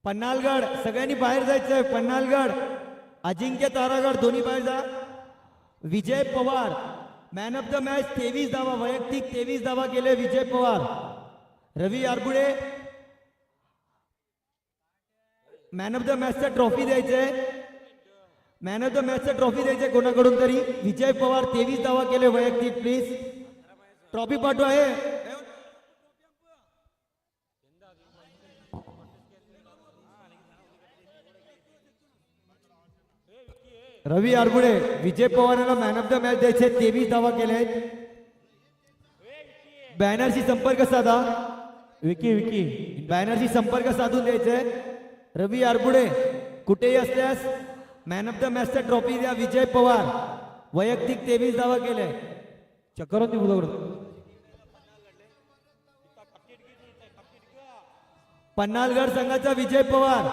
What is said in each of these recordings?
पन्हाळगड सगळ्यांनी बाहेर जायचंय. पन्हाळगड अजिंक्य तारागड दोन्ही बाहेर जा. Vijay Pawar man of the match 23 धावा वैयक्तिक 23 धावा केले Vijay Pawar. Ravi Arbude man of the मॅचचा ट्रॉफी द्यायचंय. मॅन ऑफ द मॅचचा ट्रॉफी द्यायचंय कोणाकडून तरी. विजय पवार 23 धावा केले वैयक्तिक. प्लीज ट्रॉफी पाठवा. आहे रवी आरबुडे विजय पवार यांना मॅन ऑफ द मॅच द्यायचे. 23 धावा केले. बॅनरशी संपर्क साधा. विकी बॅनरशी संपर्क साधून द्यायचे. रवी आरबुडे कुठेही असल्यास मॅन ऑफ द मॅचचा ट्रॉफी द्या. विजय पवार वैयक्तिक 23 धावा केले. पन्हाळगड संघाचा विजय पवार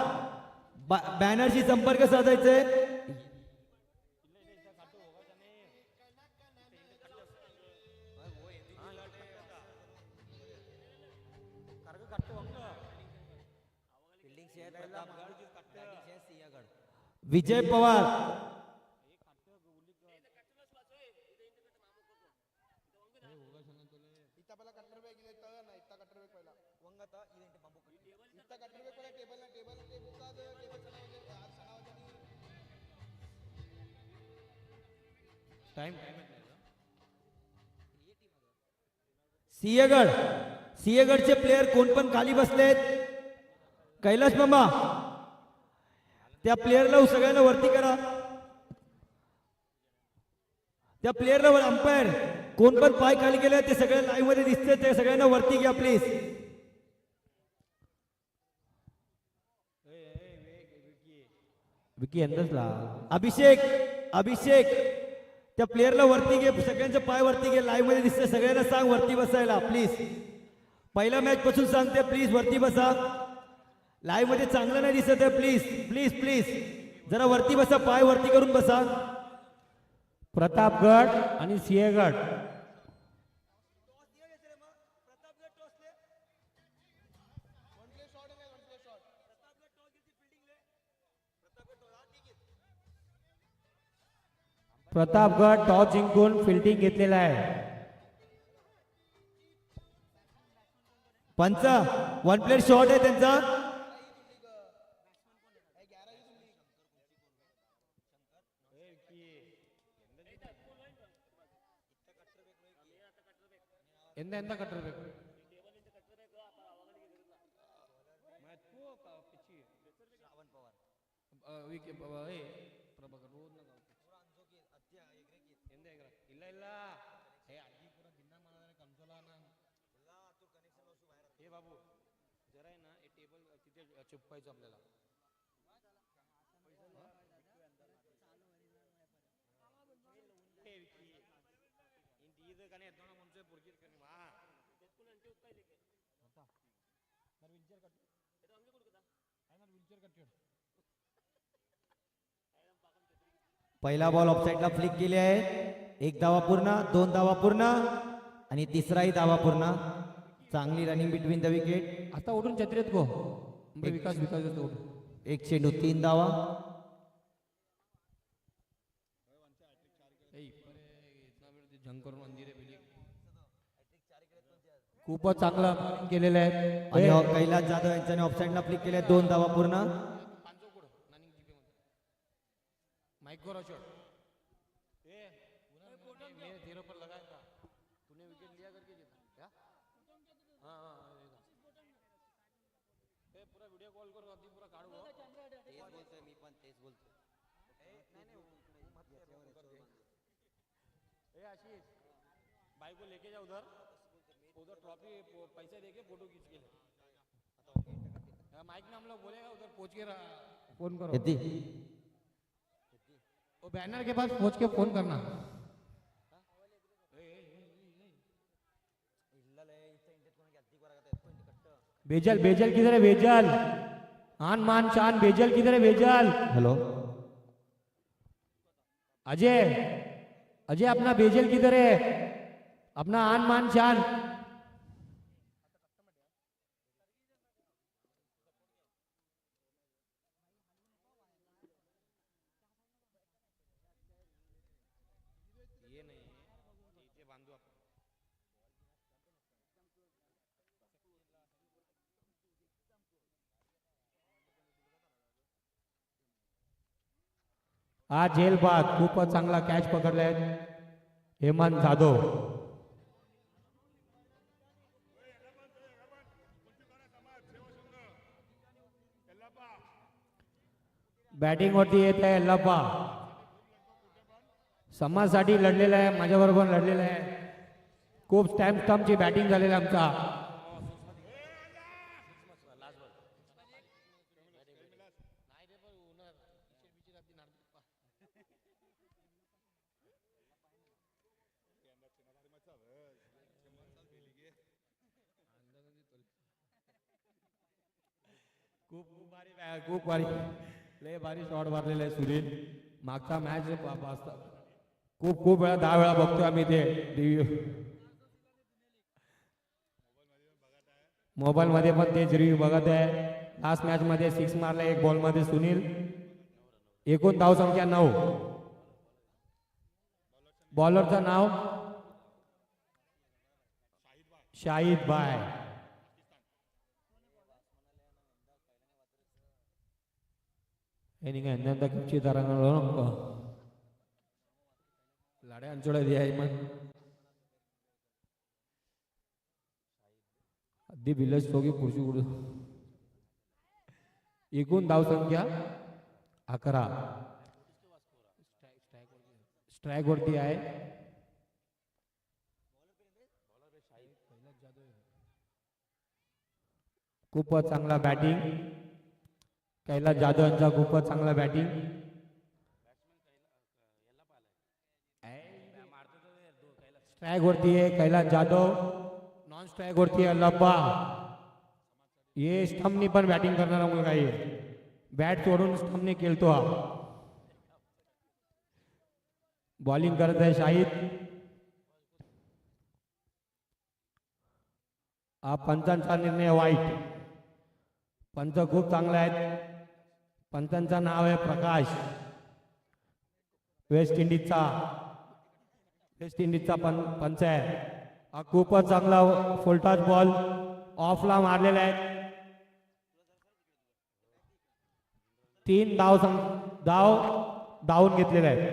बॅनरशी संपर्क साधायचे. विजय पवार सिंहगड सिंहगडचे प्लेयर कोण पण खाली बसलेत. कैलास मामा त्या प्लेयरला सगळ्यांना वरती करा. त्या प्लेयरला अंपायर कोण पण पाय खाली गेले ते सगळे लाईव्ह मध्ये दिसते. ते सगळ्यांना वरती घ्या प्लीज. अभिषेक अभिषेक त्या प्लेयरला वरती घे. सगळ्यांचे पाय वरती घे. लाईव्ह मध्ये दिसते. सगळ्यांना सांग वरती बसायला प्लीज. पहिल्या मॅच पासून सांगते प्लीज वरती बसा. लाईव्ह मध्ये चांगलं नाही दिसत आहे. प्लीज प्लीज प्लीज जरा वरती बसा. पाय वरती करून बसा. प्रतापगड आणि सिंहगड प्रतापगड टॉस जिंकून फिल्डिंग घेतलेला आहे. पंच 1 प्लेट शॉट आहे त्यांचा. ಎಂದ ಕಟ್ಟಿರ್ಬೇಕು. ಇಲ್ಲ ಇಲ್ಲ हे आजी पुरा गिन्ना मारणारे कमजोला ना. हे बाबू जरा आहे ना हे टेबल तिथे चिपकायचं आपल्याला. पहिला बॉल ऑफसाईडला फ्लिक केली आहे. 1 धावा पूर्ण 2 धावा पूर्ण आणि तिसराही धावा पूर्ण. चांगली रनिंग बिटवीन द विकेट. आता उठून छत्रीत गो विकास विकास उठून. 1 चेंडू 3 धावा. खूपच चांगलं केलेलं आहे. आणि कैलास जाधव यांच्याने ऑफसाईडला फ्लिक केले. 2 धावा पूर्ण. भाई को लेके जा उधर उधर ट्रॉफी पैसे देके फोटो खींच के माइक में हम लोग बोलेगा उधर पहुंच के फोन करो. वो बैनर के पास पहुंच के फोन करना. बेजल बेजल किधर है बेजल. आन मान शान बेजल किधर है बेजल. हेलो अजय अजय अपना बेजल किधर है. अपना आन मान शान. आज झेल बाद खूपच चांगला कॅच पकडलाय हेमंत जाधव. बॅटिंग वरती येत आहे यल्लाप्पा. समाजसाठी लढलेला आहे, माझ्याबरोबर लढलेला आहे. खूप स्टॅम्पची बॅटिंग झालेली आहे आमचा. खूप भारी लय भारी शॉट मारलेले आहे सुनील. मागचा मॅच खूप वेळा 10 वेळा बघतोय आम्ही ते रिव्ह्यू. मोबाईल मध्ये पण तेच रिव्ह्यू बघत आहे. लास्ट मॅच मध्ये 6 मारला 1 बॉल मध्ये सुनील. एकूण धाव संख्या 9. बॉलरचं नाव शाहिद बाय. എനിക്ക് എന്താ കിച്ചി തരങ്ങളോ ലട അഞ്ചോളെ अगदी बिलच दोघी खुर्ची उडू. एकूण धाव संख्या 11. स्ट्राईक वरती आहे खूपच चांगला बॅटिंग. कैलास जाधव यांचा खूपच चांगला बॅटिंग. स्ट्राईक वरती आहे कैलास जाधव. नॉन स्ट्राईक वरती आहे यल्लाप्पा. ये स्टंपनी पण बॅटिंग करणारा मुलगा आहे. बॅट सोडून स्टंपने खेळतो हा. बॉलिंग करत आहे शाहिद. हा पंचांचा निर्णय वाईट. पंच खूप चांगला आहेत. पंचांचं नाव आहे प्रकाश. वेस्ट इंडिजचा पंच आहे. हा खूपच चांगला फुलटॉस बॉल ऑफला मारलेला आहे. 3 धावून घेतलेला आहे.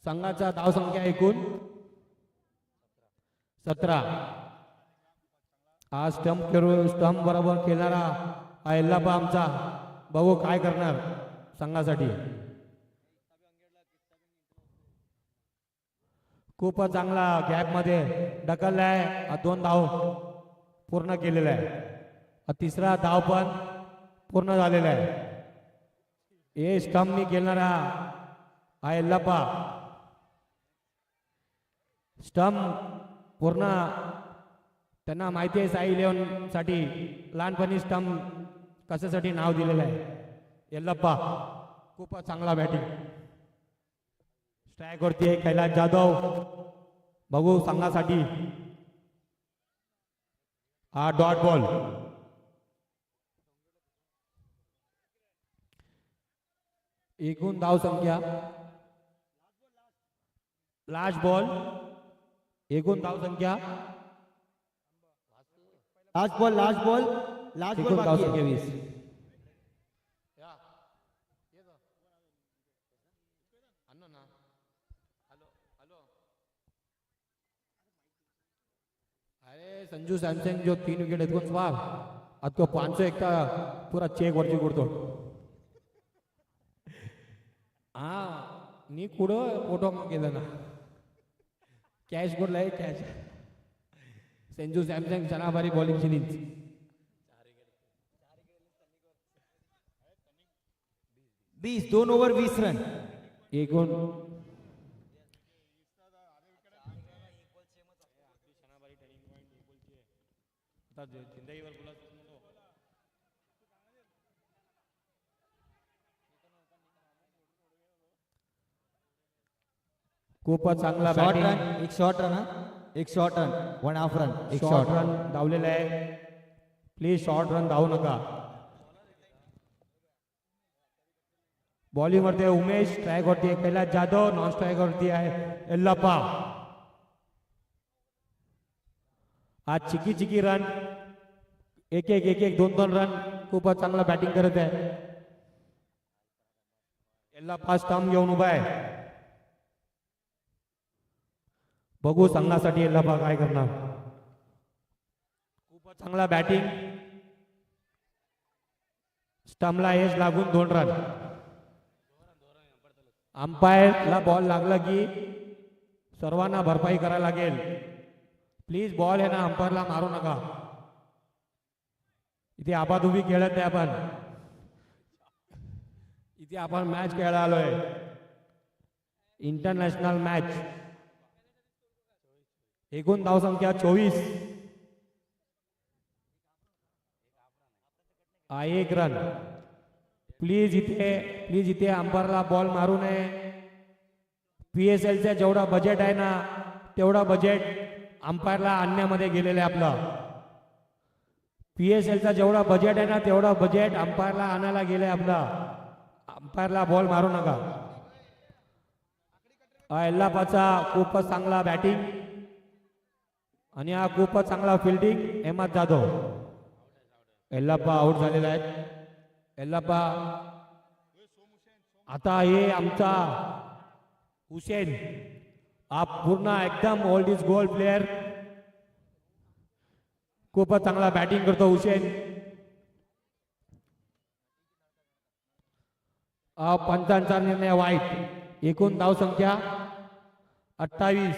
संघाचा धाव संख्या एकूण 17. हा स्टंप बरोबर खेळणारा हा यल्लाप्पा आमचा. बघू काय करणार संघासाठी. खूपच चांगला गॅप मध्ये ढकललाय. 2 धाव पूर्ण केलेला आहे. 3रा धाव पण पूर्ण झालेला आहे. हे स्टंपनी खेळणारा हा यल्लाप्पा. स्टंप पूर्ण त्यांना माहिती आहे साई 11 साठी लहानपणी स्टंप कशासाठी नाव दिलेलं आहे. यल्लाप्पा खूपच चांगला बॅटिंग. स्ट्राईक वरती आहे कैलास जाधव. बघू संघासाठी हा डॉट बॉल. एकूण धाव संख्या लास्ट बॉल. एकूण धाव संख्या लास्ट बॉल एकूण धाव बाकी संख्या आहे. 20. अरे संजू सॅमसंग जो 3 विकेट ಎತ್ಕೊಂಡು स्वार ಅದಕ್ಕೆ 500 एकटा पूरा चेक वरची ಕೊಡ್तो. हा नी कुठं फोटो गेलं ना कॅश कोडलाय कॅश. संजू सॅमसंग चनाभारी बॉलिंग शिनीच. बीस 2 ओव्हर 20 रन. एकूण खूपच चांगला शॉर्ट बॅटिंग. रन एक शॉर्ट रन. एक शॉर्ट रन 1.5 रन एक शॉर्ट शॉर्ट रन धावलेला आहे. प्लीज शॉर्ट रन धावू नका. बॉलिंग वरती आहे उमेश, स्ट्राईक वरती आहे कैलास जाधव, नॉन स्ट्राईक वरती आहे यल्लाप्पा. आज चिकी चिकी रन, एक एक 2-2 रन. खूपच चांगला बॅटिंग करत आहे. यल्लाप्पा स्टंप घेऊन उभा आहे. बघू संघासाठी यल्लाप्पा काय करणार. खूपच चांगला बॅटिंग, स्टंपला एज लागून 2 रन. अंपायरला बॉल लागला की सर्वांना भरपाई करायला लागेल. प्लीज बॉल आहे ना अंपायरला मारू नका. इथे आबाधुबी खेळत नाही आपण, इथे आपण मॅच खेळायला आलोय, इंटरनॅशनल मॅच. एकूण धावसंख्या 24, 1 रन. प्लीज इथे अंपायरला बॉल मारू नये. PSLचं जेवढा बजेट आहे ना तेवढा बजेट अंपायरला आणण्यामध्ये गेलेलं आहे आपलं. PSLचा जेवढा बजेट आहे ना तेवढा बजेट अंपायरला आणायला गेले आपलं. अंपायरला बॉल मारू नका. यल्लाप्पाचा खूपच चांगला बॅटिंग आणि हा खूपच चांगला फिल्डिंग अहमद जाधव. यल्लाप्पा आउट झालेला आहे. यल्लाप्पा आता हे आमचा हुसेन, हा पूर्ण एकदम ओल्ड इज गोल्ड प्लेयर. खूपच चांगला बॅटिंग करतो हुसेन. 55 निर्णय वाईट. एकूण धावसंख्या 28.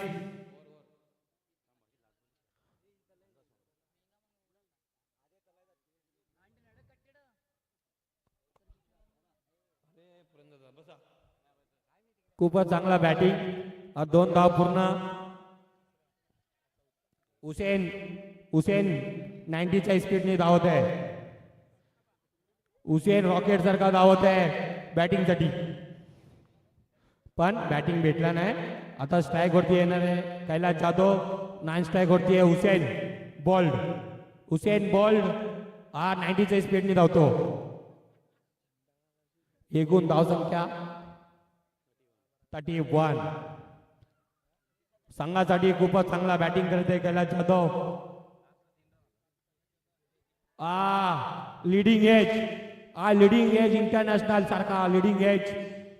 खूपच चांगला बॅटिंग, 2 धाव पूर्ण. हुसेन 90च्या स्पीडने धावत आहे. हुसेन रॉकेट सारखा धावत आहे बॅटिंगसाठी, पण बॅटिंग भेटला नाही. आता स्ट्राईक वरती येणार आहे कैलास जाधव, 9 स्ट्राईक वरती आहे हुसेन बोल्ड. हा 90च्या स्पीडने धावतो. एकूण धावसंख्या 31. संघासाठी खूपच चांगला बॅटिंग करते Kailas Jadhav. Leading edge international सारखा लिडिंग एज.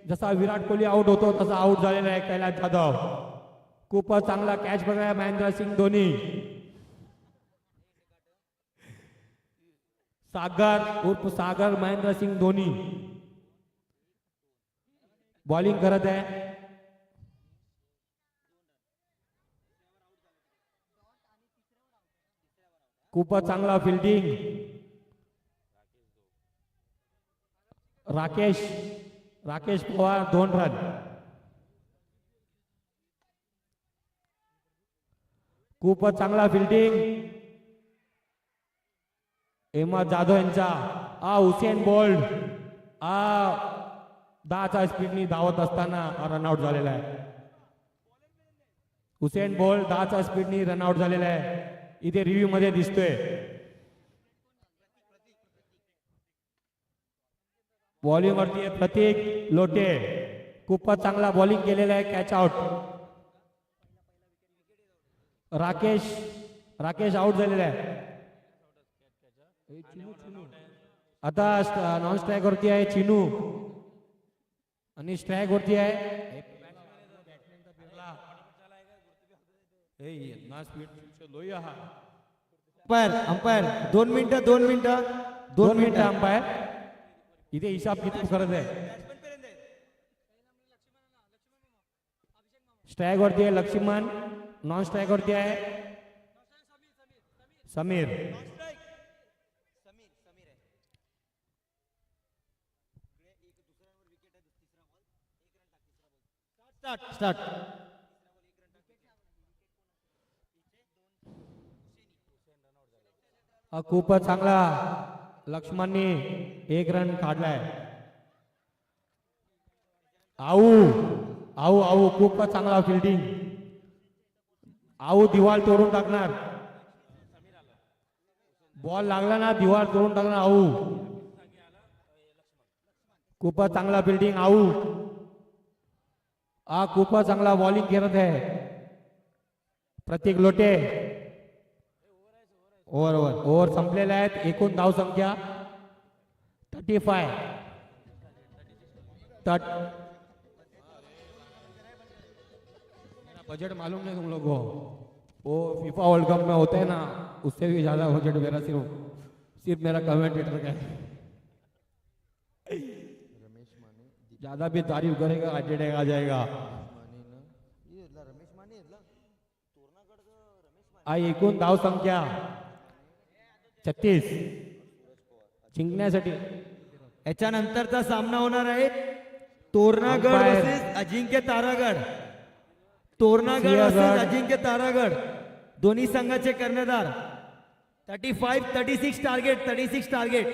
जसा विराट कोहली आउट होतो तसा आउट झालेला आहे कैलास जाधव. खूपच चांगला कॅच बघाय महेंद्रसिंग धोनी. सागर महेंद्रसिंग धोनी बॉलिंग करत आहे. खूपच चांगला फिल्डिंग. राकेश पवार 2 रन. खूपच चांगला फिल्डिंग अहमद जाधव यांचा. हुसेन बोल्ड 10च्या स्पीडनी धावत असताना रनआउट झालेला आहे. हुसेन बोल्ड 10च्या स्पीडनी रनआउट झालेला आहे. इथे रिव्ह्यू मध्ये दिसतोय. बॉलिंग वरती प्रतीक लोटे. खूपच चांगला बॉलिंग केलेला आहे, कॅच आउट. राकेश आउट झालेला आहे. आता नॉन स्ट्राईक वरती आहे चिनू आणि स्ट्राईक वरती आहे अंपायर 2 मिनिटं अंपायर. इथे हिसाब किती करत आहे. स्ट्राईक वरती आहे लक्ष्मण, नॉन स्ट्राईक वरती आहे समीर. स्टार्ट. खूपच चांगला लक्ष्मणनी 1 रन काढलाय. आऊ खूपच चांगला फिल्डिंग. आऊ दिवाळ तोडून टाकणार. बॉल लागला ना दिवाळ तोडून टाकणार आऊ. खूपच चांगला बिल्डिंग आऊ. हा खूपच चांगला बॉलिंग करत आहे प्रतीक लोटे. ओव्हर संपलेले आहेत. एकूण धाव संख्या 35. मेरा बजट मालूम नहीं तुम लोग को. वो फीफा वर्ल्ड कप में होता है ना उससे भी ज्यादा बजट मेरा सिर्फ मेरा कमेंटेटर का है. ज्यादा भी तारीफ करेगा अटेंड आ जाएगा. एकूण धाव संख्या 36. जिंकण्यासाठी याच्यानंतरचा सामना होणार आहे तोरणागड अंपायर. वर्सेस अजिंक्य तारागड. तोरणागड सिंहगड. वर्सेस अजिंक्य तारागड. दोन्ही संघाचे कर्णधार. 36 टार्गेट.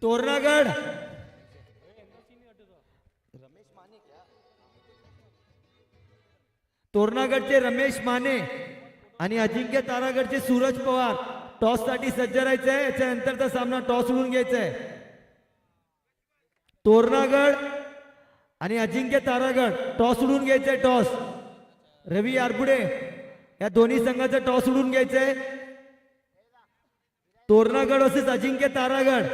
तोरणागड तोरणागडचे रमेश माने आणि अजिंक्य तारागडचे सूरज पवार टॉस साठी सज्ज राहायचे आहे. याच्यानंतरचा सामना टॉस उडून घ्यायचा आहे. तोरणागड आणि अजिंक्य तारागड टॉस उडून घ्यायचंय. टॉस रवी आरपुडे या दोन्ही संघाचं टॉस उडून घ्यायचंय. तोरणागड वर्सेस अजिंक्य तारागड.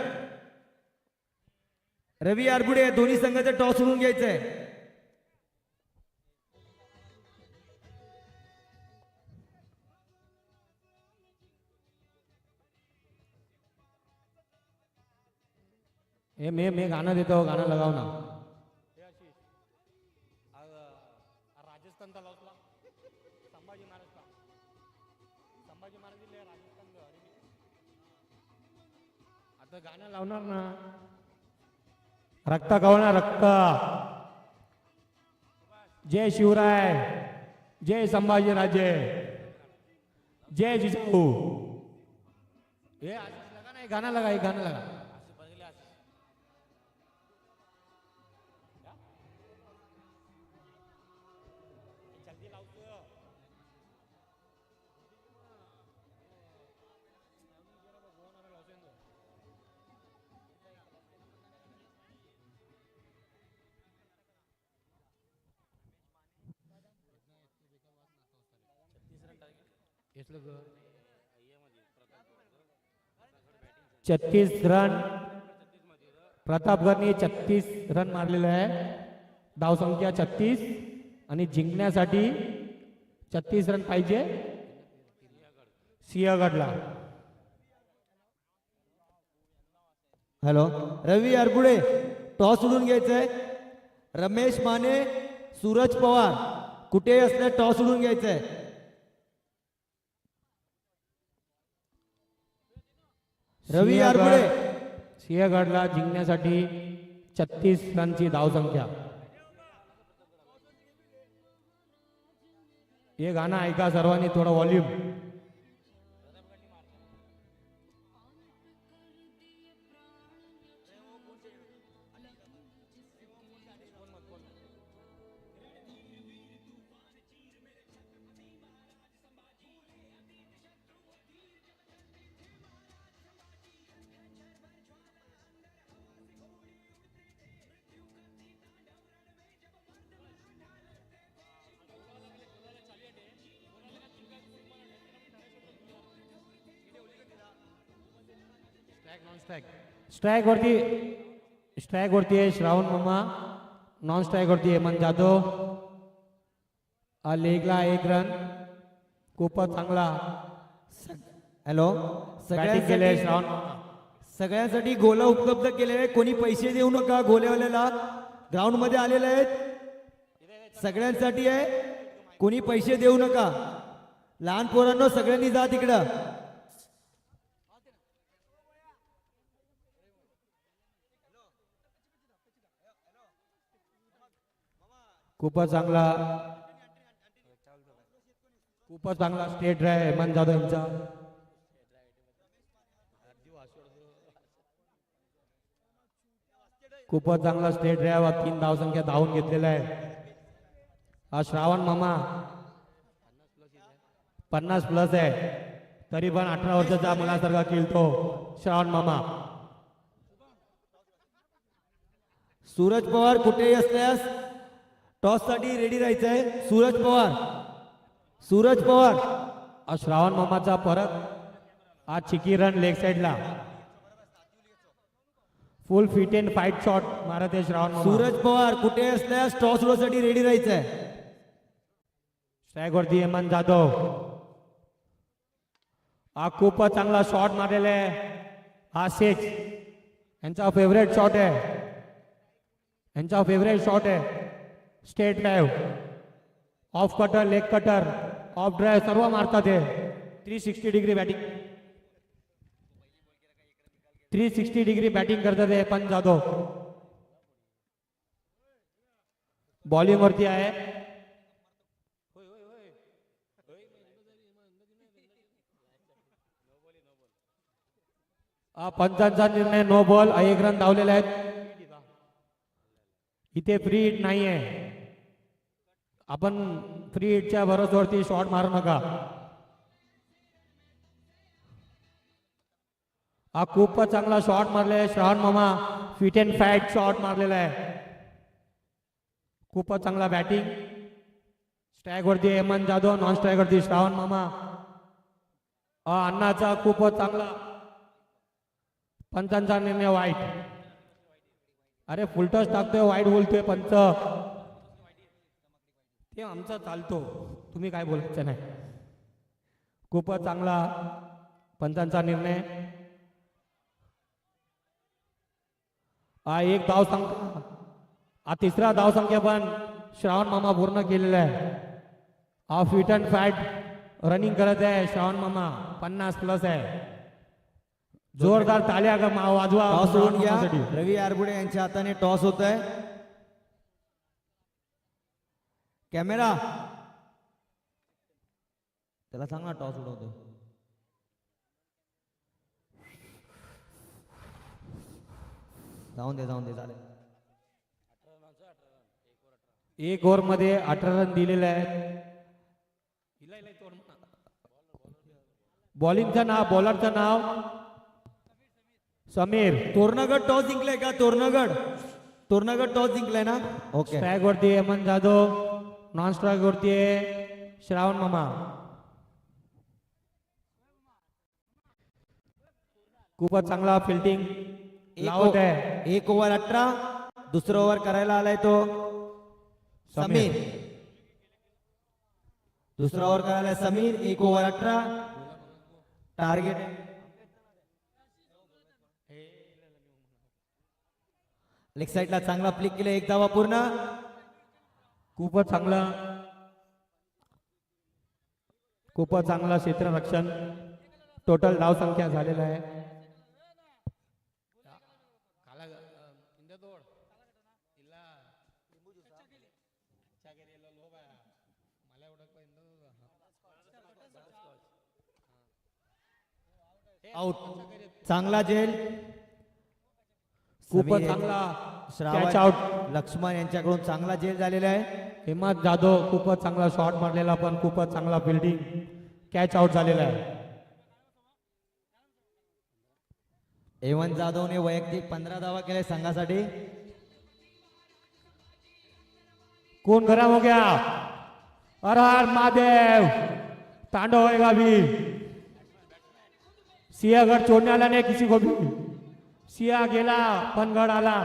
रवी आरपुडे या दोन्ही संघाचं टॉस उडून घ्यायचंय. मैं गाना देता हूँ गाना लगाओ ना. राजस्थान संभाजी महाराज राजस्थान आता गाणं लावणार ना. रक्त कवना रक्त. जय शिवराय. जय संभाजी राजे. जय जिजाऊ. ये लगा ना गाना लगा. गाना लगा. छत्तीस रन. प्रतापगडने 36 रन मारलेले आहे. धाव संख्या 36 आणि जिंकण्यासाठी 36 रन पाहिजे सिंहगडला. हॅलो रवी आरपुडे टॉस उडून घ्यायचंय. रमेश माने सूरज पवार कुठे असल्या टॉस उडून घ्यायचंय. रवी आरपुडे सिंहगडला जिंकण्यासाठी 36 रनची धावसंख्या. हे गाणं ऐका सर्वांनी थोडं व्हॉल्यूम. स्ट्राइक वरती आहे श्रावण मामा. नॉन स्ट्राइक वरती हेमंत जाधव. लेगला 1 रन. खूपच चांगला हॅलो केले श्रावण. सगळ्यांसाठी गोला उपलब्ध केले आहे. कोणी पैसे देऊ नका. गोलेवाल्याला ग्राउंड मध्ये आलेले आहेत. सगळ्यांसाठी आहे. कोणी पैसे देऊ नका. लहान पोरांनो सगळ्यांनी जा तिकडं. खूपच चांगला स्टेट ड्राय हेमंत जाधव यांचा. खूपच चांगला स्टेट ड्राय. 3 धावसंख्या धावून घेतलेला आहे. हा श्रावण मामा 50+ आहे, तरी पण 18 वर्षाचा मुलासारखा खेळतो श्रावण मामा. सूरज पवार कुठेही असल्यास टॉस साठी रेडी राहायचं आहे. सूरज पवार, सूरज पवार. हा श्रावण मामाचा परत हा चिकी रन लेग साइडला फुल फिट अँड फाईट शॉट मारत आहे श्रावण मामा. सूरज पवार कुठे असल्यास टॉस साठी रेडी राहायचं आहे. स्ट्राईक वरती हेमंत जाधव. हा खूपच चांगला शॉट मारलेला आहे. हा 6 यांचा फेवरेट शॉट आहे, यांचा फेवरेट शॉट आहे. State drive, off cutter, leg cutter, of drive सर्व मारतात हे. 360 डिग्री बॅटिंग, 360 डिग्री बॅटिंग करतात हे हेमंत जाधव. बॉलिंग वरती आहे. पंचांचा निर्णय, नो बॉल. 1 रन धावलेले आहेत. इथे फ्री हिट नाही आहे. आपण फ्री हिटच्या भरोश्यावरती शॉट मारू नका. हा खूपच चांगला शॉट मारलेला आहे श्रावण मामा. फिट अँड फाईट शॉट मारलेला आहे. खूपच चांगला बॅटिंग. स्ट्राईक वरती हेमंत जाधव, नॉन स्ट्राईक वरती श्रावण मामा. अण्णाचा खूपच चांगला. पंचांचा निर्णय वाईट. अरे फुलटॉस टाकतोय, वाईट बोलतोय पंच. ते आमचा चालतो, तुम्ही काय बोलायचं नाही. खूपच चांगला पंचांचा निर्णय. हा 1 धाव संख्या, हा 3रा धाव संख्या पण श्रावण मामा पूर्ण केलेला आहे. हा फिट अँड फाईट रनिंग करत आहे श्रावण मामा. 50+ आहे. जोरदार ताल्या वाजवा. टॉस होऊन घ्या. रवी आरबुडे यांच्या हाताने टॉस होत आहे. कॅमेरा त्याला सांग ना टॉस उडवतो. जाऊन दे चालेल. 1 ओव्हर मध्ये 18 रन दिलेले आहेत. बॉलिंगचं नाव, बॉलरचं नाव समीर. तोरणगड टॉस जिंकलाय का? तोरणगड टॉस जिंकलाय ना? ओके. स्ट्राईक वरती हेमंत जाधव, नॉन स्ट्राईक वरती आहे श्रावण मामा. खूपच चांगला फिल्डिंग लावत आहे. 1 ओव्हर 18. दुसरं ओव्हर करायला आलाय तो समीर. दुसरा ओव्हर करायला समीर. 1 ओव्हर 18. टार्गेट लेग साईडला चांगला फ्लिक केलं. 1 धावा पूर्ण. खूपच चांगला क्षेत्ररक्षण. टोटल धाव संख्या झालेला आहे. आउट. चांगला झेल. खूपच चांगला कॅच आउट. लक्ष्मण यांच्याकडून चांगला झेल झालेला आहे. हेमंत जाधव खूपच चांगला शॉट मारलेला, पण खूपच चांगला फिल्डिंग. कॅच आउट झालेला आहे. हेमंत जाधवने वैयक्तिक 15 धावा केल्या संघासाठी. कौन गरम हो गया? हर हर महादेव. तांडव होएगा भी. सिंहगढ़ छोड़ने वाला नहीं किसी को भी. सिंह गेला पण गड आला,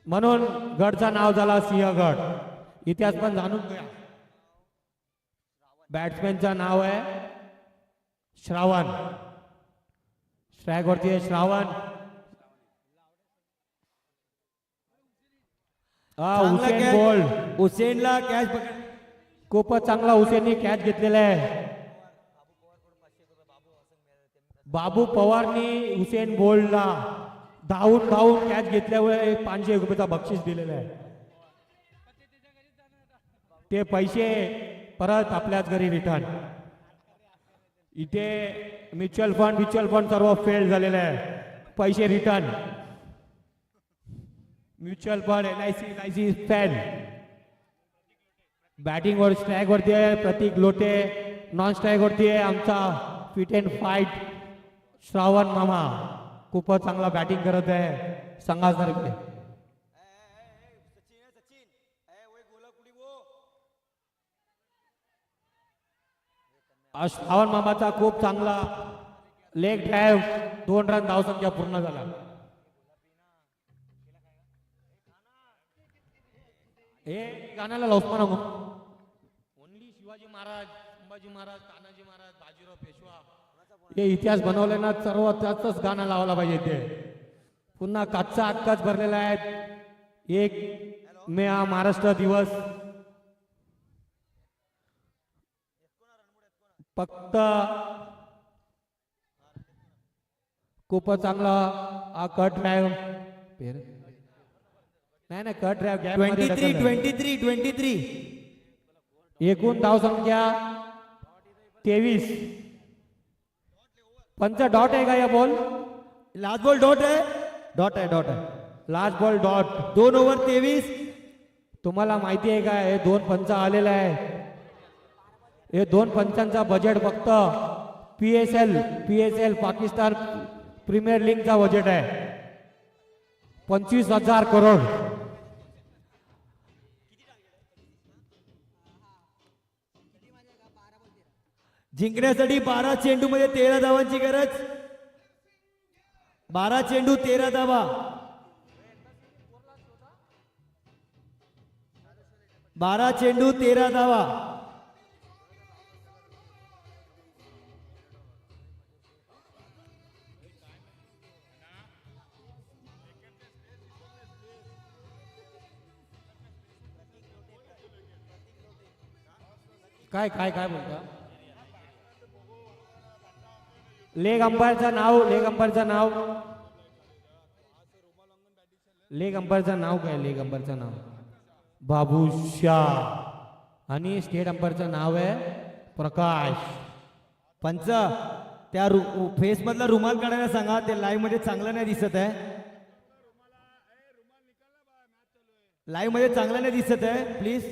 म्हणून गडचं नाव झाला सिंहगड. इतिहास पण जाणून घ्या. बॅट्समॅनचं नाव आहे श्रावण. स्ट्राईक वरती आहे श्रावण. हुसेन बोल्ड. हुसेनला कॅच पकड. खूपच चांगला हुसेननी कॅच घेतलेला आहे. बाबू पवारनी हुसेन बोल्डला धावून कॅच घेतल्यामुळे 500 रुपयाचा बक्षीस दिलेला आहे. ते पैसे परत आपल्याच घरी रिटर्न. इथे म्युच्युअल फंड सर्व फेल झालेलं आहे. पैसे return. Mutual fund LIC fail. Batting वर स्ट्राईक वरती आहे प्रतीक लोटे, नॉन स्ट्राईक वरती आहे आमचा फिट अँड फाईट श्रावण मामा. खूपच चांगला बॅटिंग करत आहे संघासारखे. श्रावण मामाचा खूप चांगला लेग ड्राईव्ह, 2 रन धावसंख्या पूर्ण झाला. हे गाण्याला लावतो नको. ओनली शिवाजी महाराज, संभाजी महाराज, तानाजी महाराज, बाजीराव पेशवा हे इतिहास बनवले ना, सर्व त्याच गाणं लावायला पाहिजे. ते पुन्हा काचचा अक्काच भरलेला आहे. 1 मे हा महाराष्ट्र दिवस. फक्त खूपच चांगला हा कट ड्राईव्ह. नाही कट ड्राईव्ह गॅप 23. एकूण धाव संख्या 23. पंच डॉट आहे का या बॉल? लास्ट बॉल डॉट आहे. डॉट आहे. Last ball dot. 2 ओव्हर 23. तुम्हाला माहिती आहे का हे 2 पंच आलेला आहे. हे 2 पंचांचा बजेट फक्त पीएसएल पाकिस्तान प्रीमियर लीगचा बजेट आहे 25,000 करोड. जिंकण्यासाठी 12 चेंडू मध्ये 13 धावांची गरज. 12 चेंडू 13 धावा. 12 चेंडू 13 धावा. काय काय काय बोलता? लेग अंपायरचं नाव लेग अंपायरचं नाव काय? लेग अंपायरचं नाव बाबू शाह आणि स्टेट अंपायरचं नाव आहे प्रकाश. पंच त्या फेस मधला रुमाल काढायला सांगा. ते लाईव्ह मध्ये चांगलं नाही दिसत आहे. लाईव्ह मध्ये चांगलं नाही दिसत आहे. प्लीज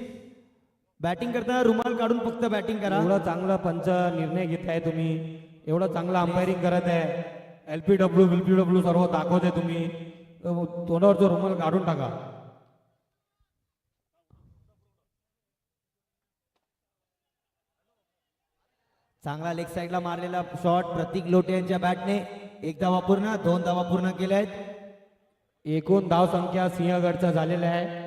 बॅटिंग करताना रुमाल काढून फक्त बॅटिंग करा. एवढं चांगलं पंच निर्णय घेताय तुम्ही. एवढं चांगलं अंपायरिंग करत आहे. LPW सर्व दाखवते तुम्ही. तोंडावरचं रुमाल काढून टाका. चांगला लेग साईडला मारलेला शॉट प्रतीक लोटे यांच्या बॅटने. 1 धावा पूर्ण, 2 धावा पूर्ण केल्या आहेत. एकूण धाव संख्या सिंहगडचा झालेला आहे.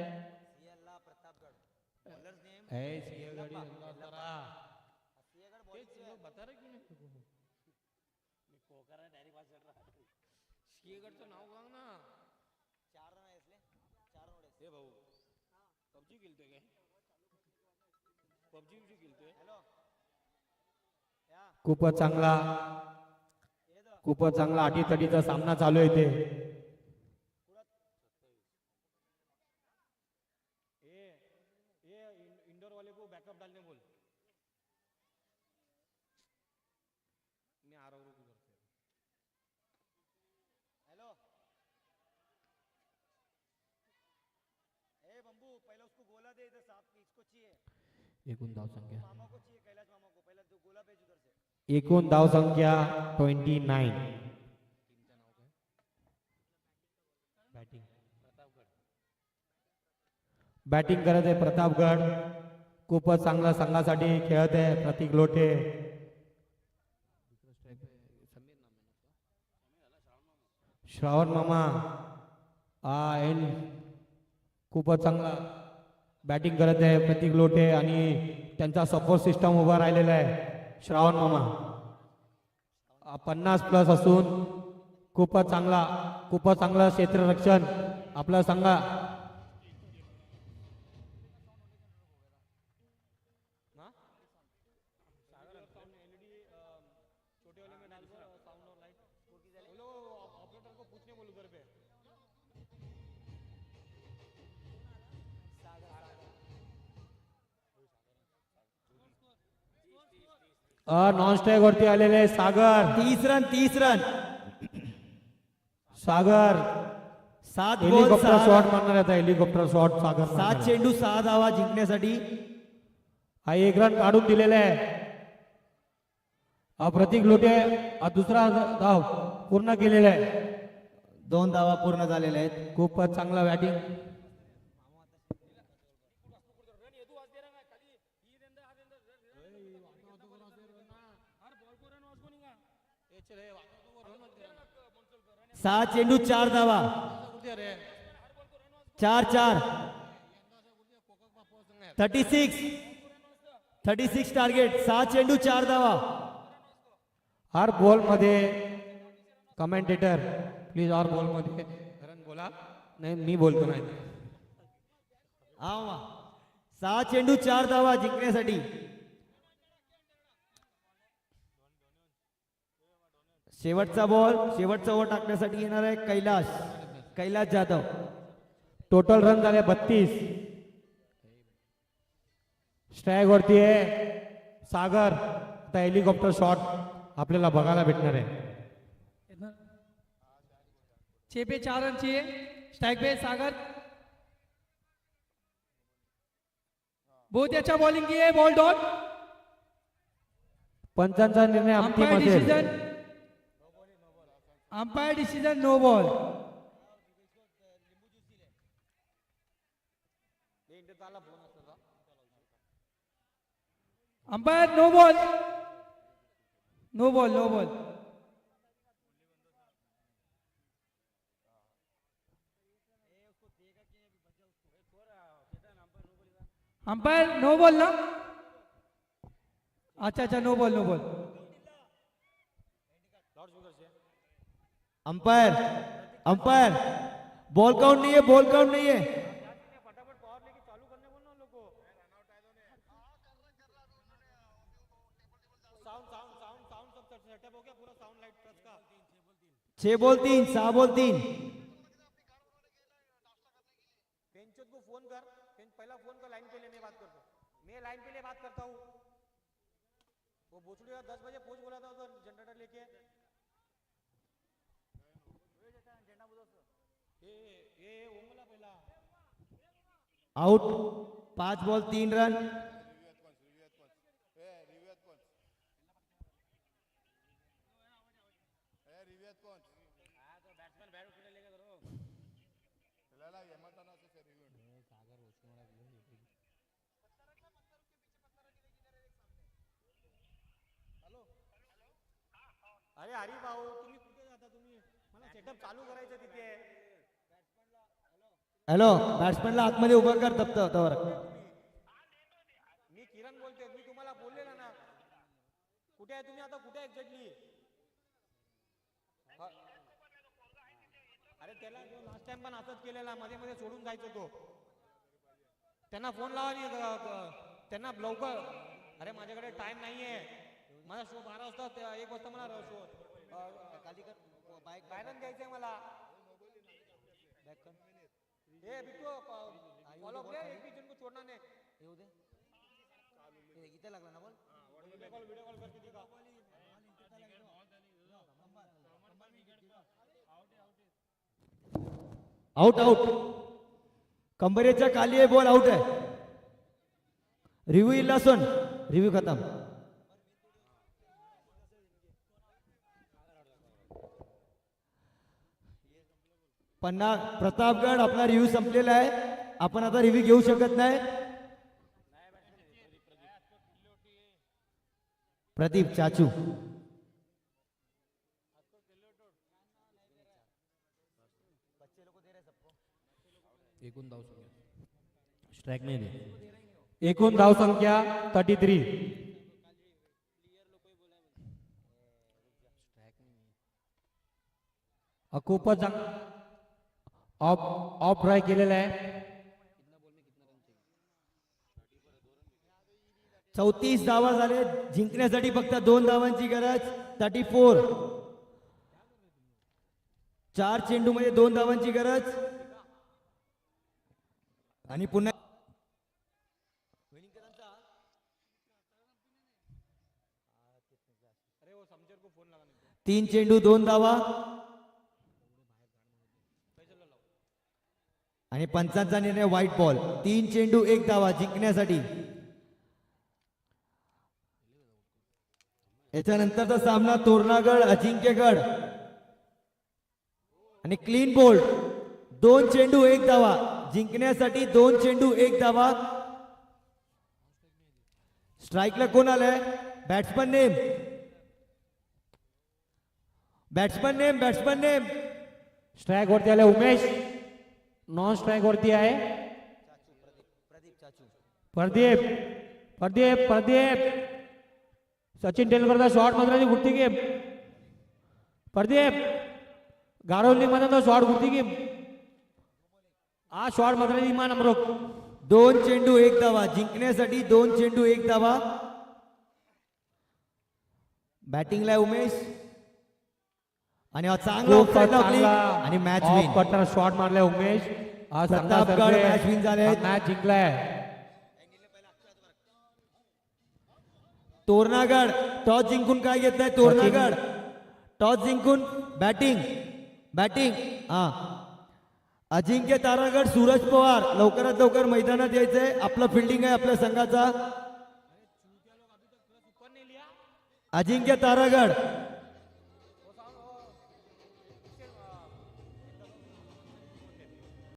खूपच चांगला अटीतटीचा सामना चालू आहे. इथे इंडोर वाले को बैकअप डालने बोल. मैं आ रहा हूँ उधर से. हेलो ए बंबू पहले उसको गोला दे. इधर साथ में इसको चाहिए. एकूण धाव संख्या मामा को चाहिए. कैलाश मामा को पहले तो गोला भेज उधर से. एकूण धाव संख्या 29. बॅटिंग करत आहे प्रतापगड. खूपच चांगला संघासाठी खेळत आहे प्रतीक लोटे. श्रावण मामा खूपच चांगला बॅटिंग करत आहे प्रतीक लोटे आणि त्यांचा सपोर्ट सिस्टम उभा राहिलेला आहे. श्रावण मामा 50+ असून खूपच चांगला क्षेत्ररक्षण आपला संघा. नॉन स्ट्राईक वरती आलेले सागर. 30 रन. सागर 7 हेलिकॉप्टर शॉट मारणार आहे. हेलिकॉप्टर शॉट सागर 7 चेंडू 6 धावा जिंकण्यासाठी. हा 1 रन काढून दिलेला आहे. प्रतीक लोटे हा दुसरा धाव पूर्ण केलेला आहे. 2 धावा पूर्ण झालेल्या आहेत. खूपच चांगला बॅटिंग. सहा चेंडू 4 धावा. 4 36 टार्गेट. 6 चेंडू 4 धावा. हर बॉल मध्ये कमेंटेटर प्लीज हर बॉल मध्ये रन बोला. नाही मी बोलतो नाही. हा 6 चेंडू 4 धावा जिंकण्यासाठी. शेवटचा बॉल, शेवटचा ओव्हर टाकण्यासाठी येणार आहे कैलाश जाधव. टोटल रन झाले 32. स्ट्राईक वरती आहे सागर. आता हेलिकॉप्टर शॉट आपल्याला बघायला भेटणार आहे. 6 पे 4 रन चाहिए. स्ट्राइक पे सागर. बहुत ही अच्छा बॉलिंग की है. Ball dot. पंचांचा निर्णय अंतिम अंपायर असेल. Decision. Umpire decision no ball. Umpire no ball. No ball. No ball. Umpire no ball ना. अच्छा no ball. No ball. Umpire ball count नहीं है. बॉल काउंट नहीं है. छह बॉल 3, 6 बॉल 3. को फोन कर. पहला फोन कर. लाइन पे ले. मैं बात करता हूँ. मैं लाइन पे ले बात करता हूँ. वो भोसड़ी 10 बजे पहुंच बोला था उधर जनरेटर लेके. ये ओमला पहिला आउट. 5 ball 3 run. अरे हरी भाऊ तुम्ही कुठे जाता. तुम्ही मला सेटअप चालू करायचं तिथे. हॅलो, बॅट्समॅनला आतमध्ये उभं कर तवर. मी किरण बोलते. मी तुम्हाला बोललेला ना. कुठे आहे तुम्ही आता. कुठे एक्झॅक्टली. अरे त्याला लास्ट टाइम पण असंच केलेला. मध्ये मध्ये सोडून जायचं तो. त्यांना फोन लावा नाही. त्यांना लवकर. अरे माझ्याकडे टाइम नाहीये. माझा शो 12 वाजता 1 वाजता मला शो बायरन द्यायचंय मला. ए बिट्टू फॉलो कर. एक भी जन को छोड़ना नहीं. येऊ दे. इथे लागला ना बॉल. व्हिडिओ कॉल करके दिखा. आउट. कंबरेच्या खाली आहे. बॉल आउट आहे. रिव्ह्यू इल्लासन. रिव्ह्यू खतम. प्रतापगड आपला रिव्ह्यू संपलेला आहे. आपण आता रिव्ह्यू घेऊ शकत नाही. प्रदीप चाचू. स्ट्राइक नहीं दे. एकूण धाव संख्या 33. खूपच ऑफ ड्राय केलेला आहे. 34 धावा झाले. जिंकण्यासाठी फक्त 2 धावांची गरज. 34. 4 चेंडू मध्ये 2 धावांची गरज. आणि पुन्हा 3 चेंडू 2 धावा. आणि पंचांचा निर्णय व्हाईट बॉल. 3 चेंडू 1 धावा जिंकण्यासाठी. याच्यानंतरचा सामना तोरणागड अजिंक्यगड आणि क्लीन बोल्ड 2 चेंडू 1 धावा जिंकण्यासाठी 2 चेंडू 1 धावा. स्ट्राईकला कोण आलाय? Batsman name, batsman name, batsman name. Strike वरती आले उमेश. नॉन स्ट्राईक वरती आहे प्रदीप. प्रदीप प्रदीप सचिन तेंडुलकरचा शॉट मात्र गुर्ती गेम. प्रदीप गारोली मध्ये शॉट गुर्ती गेम. हा शॉट मात्र इमान अमरोक. 2 चेंडू 1 धावा जिंकण्यासाठी 2 चेंडू 1 धावा. बॅटिंगला आहे उमेश आणि हा चांगला offside लावली आणि मॅच विन. कटर शॉट मारलाय उमेश. आज प्रतापगड मॅच विन झाले. मॅच जिंकलाय. तोरणागड टॉस जिंकून काय घेतलाय? तोरणागड टॉस जिंकून बॅटिंग, बॅटिंग. हा अजिंक्य तारागड, सूरज पवार लवकरात लवकर मैदानात यायचंय. आपलं फिल्डिंग आहे आपल्या संघाचा. अजिंक्य तारागड